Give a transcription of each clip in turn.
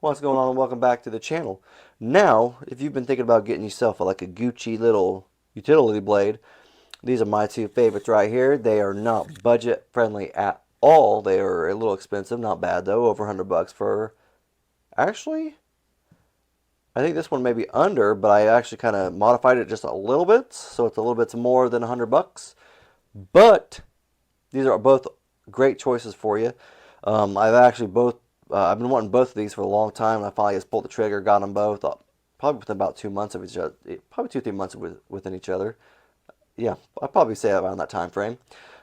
What's going on and welcome back to the channel. Now, if you've been thinking about getting yourself like a Gucci little utility blade, these are my two favorites right here. They are not budget friendly at all. They are a little expensive, not bad though, over 100 bucks for, actually, I think this one may be under, but I actually kind of modified it just a little bit, so it's a little bit more than 100 bucks. But these are both great choices for you. I've been wanting both of these for a long time, and I finally just pulled the trigger, got them both. Probably within about 2 months of each other, probably 2 3 months within each other. Yeah, I'd probably say around that time frame.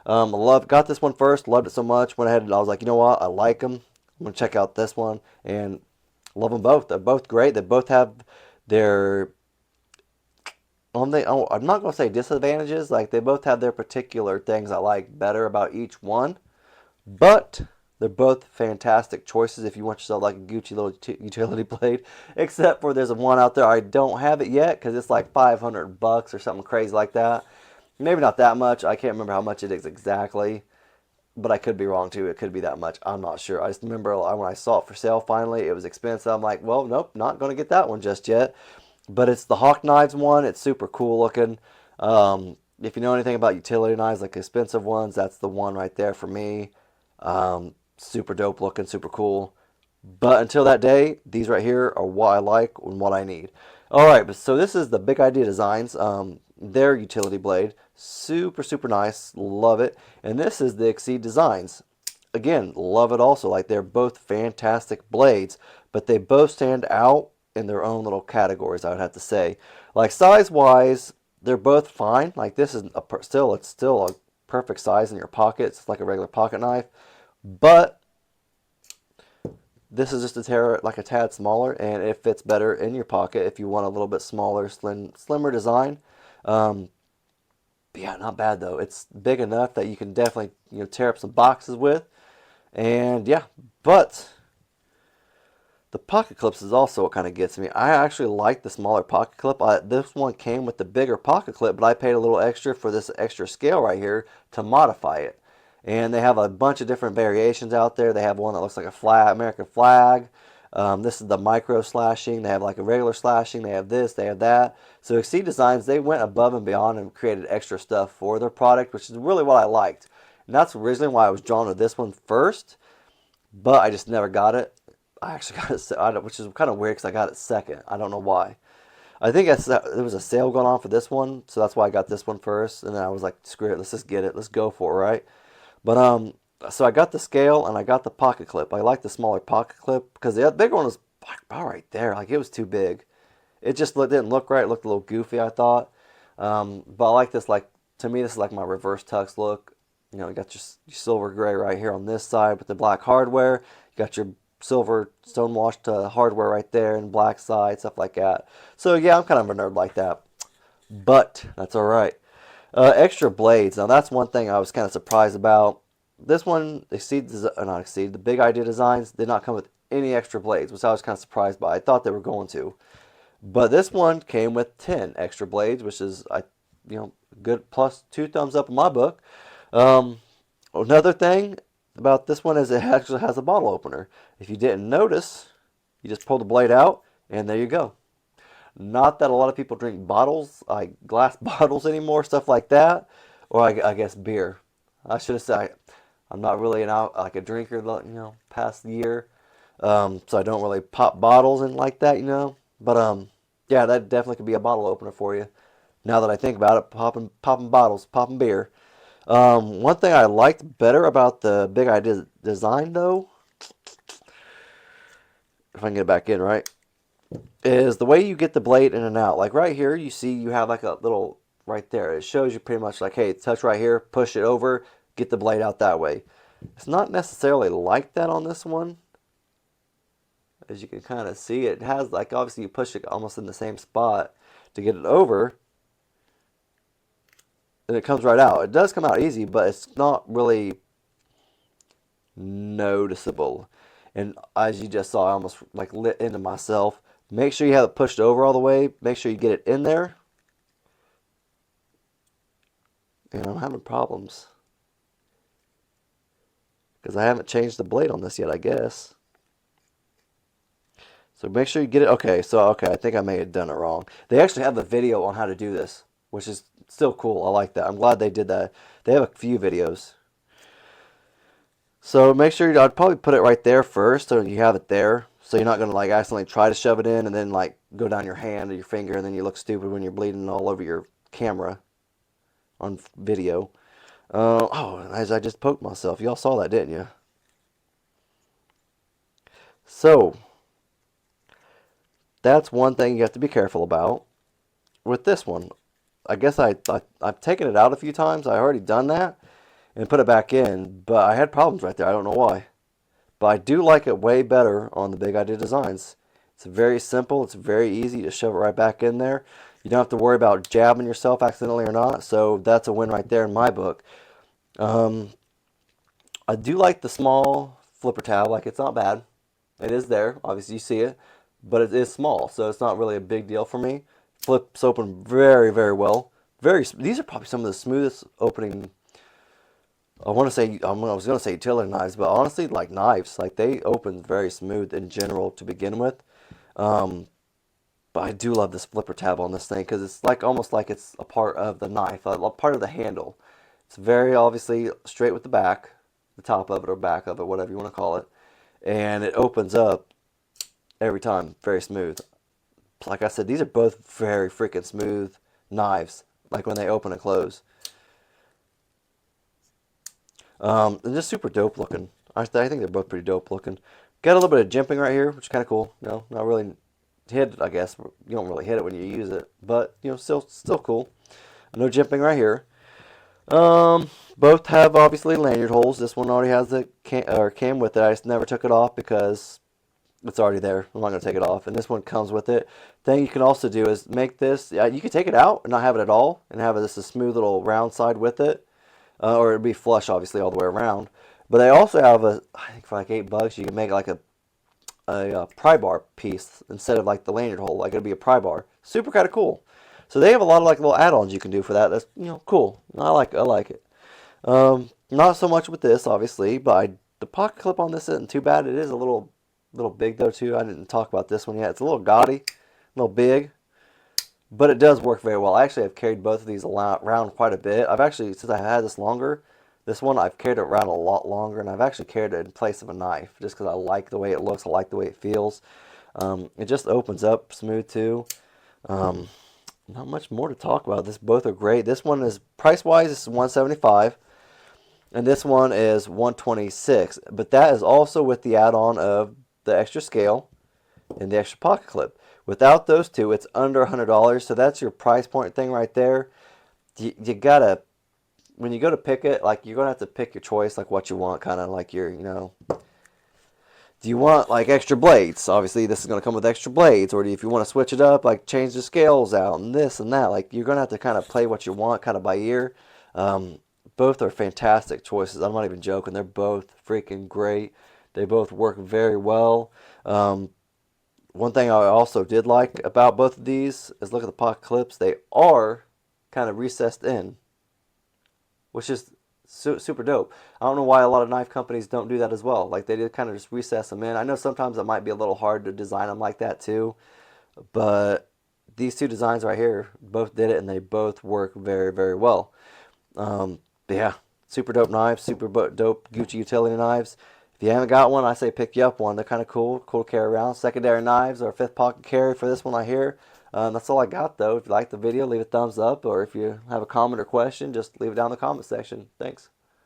Got this one first, loved it so much. Went ahead and I was like, you know what, I like them. I'm gonna check out this one and love them both. They're both great. They both have their I'm not gonna say disadvantages. Like they both have their particular things I like better about each one. But they're both fantastic choices if you want yourself like a Gucci little utility blade. Except for there's one out there I don't have it yet because it's like 500 bucks or something crazy like that. Maybe not that much. I can't remember how much it is exactly, but I could be wrong too. It could be that much. I'm not sure. I just remember when I saw it for sale finally, it was expensive. I'm like, well, nope, not going to get that one just yet. But it's the Hawk Knives one. It's super cool looking. If you know anything about utility knives, like expensive ones, that's the one right there for me. Super dope looking, super cool. But until that day, these right here are what I like and what I need. All right, so this is the Big Idea Designs, their utility blade. Super, super nice. Love it. And this is the Exceed Designs. Again, love it also. Like they're both fantastic blades, but they both stand out in their own little categories, I would have to say. Like size-wise, they're both fine. Like this is it's still a perfect size in your pocket. It's like a regular pocket knife. But this is just like a tad smaller, and it fits better in your pocket if you want a little bit smaller, slimmer design. Um, but yeah, not bad though. It's big enough that you can definitely tear up some boxes with, and yeah. But the pocket clips is also what kind of gets me. I actually like the smaller pocket clip. This one came with the bigger pocket clip, but I paid a little extra for this extra scale right here to modify it. And they have a bunch of different variations out there. They have one that looks like a American flag. This is the micro slashing. They have like a regular slashing. They have this, they have that. So Exceed Designs, they went above and beyond and created extra stuff for their product, which is really what I liked. And that's originally why I was drawn to this one first, but I just never got it. I actually got it, which is kind of weird because I got it second. I don't know why. I think there was a sale going on for this one, so that's why I got this one first. And then I was like, screw it, let's just get it. Let's go for it, right? But so I got the scale and I got the pocket clip. I like the smaller pocket clip because the bigger one was about right there. Like it was too big. It just didn't look right. It looked a little goofy, I thought. But I like this. Like to me, this is like my reverse tux look. You got your silver gray right here on this side with the black hardware. You got your silver stonewashed hardware right there and black side, stuff like that. So yeah, I'm kind of a nerd like that, but that's all right. Extra blades. Now that's one thing I was kind of surprised about. This one, not Exceed, the Big Idea Designs did not come with any extra blades, which I was kind of surprised by. I thought they were going to, but this one came with 10 extra blades, which is good plus 2 thumbs up in my book. Um, Another thing about this one is it actually has a bottle opener. If you didn't notice, you just pull the blade out, and there you go. Not that a lot of people drink bottles, like glass bottles anymore, stuff like that, or I guess beer. I should have said I'm not really like a drinker, past year, so I don't really pop bottles and like that. But yeah, that definitely could be a bottle opener for you. Now that I think about it, popping bottles, popping beer. One thing I liked better about the Big Idea design, though, if I can get it back in right, is the way you get the blade in and out. Like right here, you see you have like a little right there. It shows you pretty much like, hey, touch right here, push it over, get the blade out that way. It's not necessarily like that on this one. As you can kind of see, it has like, obviously you push it almost in the same spot to get it over, and it comes right out. It does come out easy, but it's not really noticeable. And as you just saw, I almost like lit into myself. Make sure you have it pushed over all the way. Make sure you get it in there. And I'm having problems because I haven't changed the blade on this yet, I guess. So make sure you get it. Okay, so okay, I think I may have done it wrong. They actually have a video on how to do this, which is still cool. I like that. I'm glad they did that. They have a few videos. So make sure I'd probably put it right there first, so you have it there. So you're not gonna like accidentally try to shove it in and then like go down your hand or your finger, and then you look stupid when you're bleeding all over your camera on video. Oh, as I just poked myself. Y'all saw that, didn't you? So that's one thing you have to be careful about with this one. I guess I've taken it out a few times. I already done that and put it back in, but I had problems right there. I don't know why. But I do like it way better on the Big Idea Designs. It's very simple. It's very easy to shove it right back in there. You don't have to worry about jabbing yourself accidentally or not. So that's a win right there in my book. Um, I do like the small flipper tab. Like it's not bad. It is there. Obviously you see it, but it is small, so it's not really a big deal for me. Flips open very, very well. These are probably some of the smoothest opening. I want to say I was going to say utility knives, but honestly, like knives, like they open very smooth in general to begin with. Um, but I do love this flipper tab on this thing because it's like almost like it's a part of the knife, a part of the handle. It's very obviously straight with the back, the top of it or back of it, whatever you want to call it, and it opens up every time very smooth. Like I said, these are both very freaking smooth knives, like when they open and close. And just super dope looking. I think they're both pretty dope looking. Got a little bit of jimping right here, which is kind of cool. No, not really hit it, I guess. You don't really hit it when you use it, but you know, still cool. No jimping right here. Both have obviously lanyard holes. This one already has the came with it. I just never took it off because it's already there. I'm not going to take it off. And this one comes with it. Thing you can also do is make this, you can take it out and not have it at all and have this a smooth little round side with it. Or it'd be flush obviously all the way around. But they also have I think for like $8 you can make like a pry bar piece instead of like the lanyard hole. Like it'd be a pry bar. Super kind of cool. So they have a lot of like little add-ons you can do for that. That's cool. I like it. Not so much with this obviously, but the pocket clip on this isn't too bad. It is a little big though too. I didn't talk about this one yet. It's a little gaudy, a little big, but it does work very well. I actually have carried both of these around quite a bit. I've actually, since I had this longer, this one I've carried it around a lot longer, and I've actually carried it in place of a knife just because I like the way it looks. I like the way it feels. It just opens up smooth too. Um, Not much more to talk about. This both are great. This one is price wise. This is $175. And this one is $126, but that is also with the add-on of the extra scale and the extra pocket clip. Without those two, it's under $100, so that's your price point thing right there. You gotta, when you go to pick it, like you're gonna have to pick your choice, like what you want, kind of like your, do you want like extra blades? Obviously, this is gonna come with extra blades, or if you want to switch it up, like change the scales out and this and that, like you're gonna have to kind of play what you want, kind of by ear. Both are fantastic choices. I'm not even joking. They're both freaking great. They both work very well. One thing I also did like about both of these is look at the pocket clips. They are kind of recessed in, which is super dope. I don't know why a lot of knife companies don't do that as well. Like they did kind of just recess them in. I know sometimes it might be a little hard to design them like that too, but these two designs right here both did it and they both work very, very well. But yeah, super dope knives, super dope Gucci utility knives. If you haven't got one, I say pick you up one. They're kind of cool to carry around. Secondary knives or fifth pocket carry for this one right here. That's all I got though. If you like the video, leave a thumbs up, or if you have a comment or question, just leave it down in the comment section. Thanks.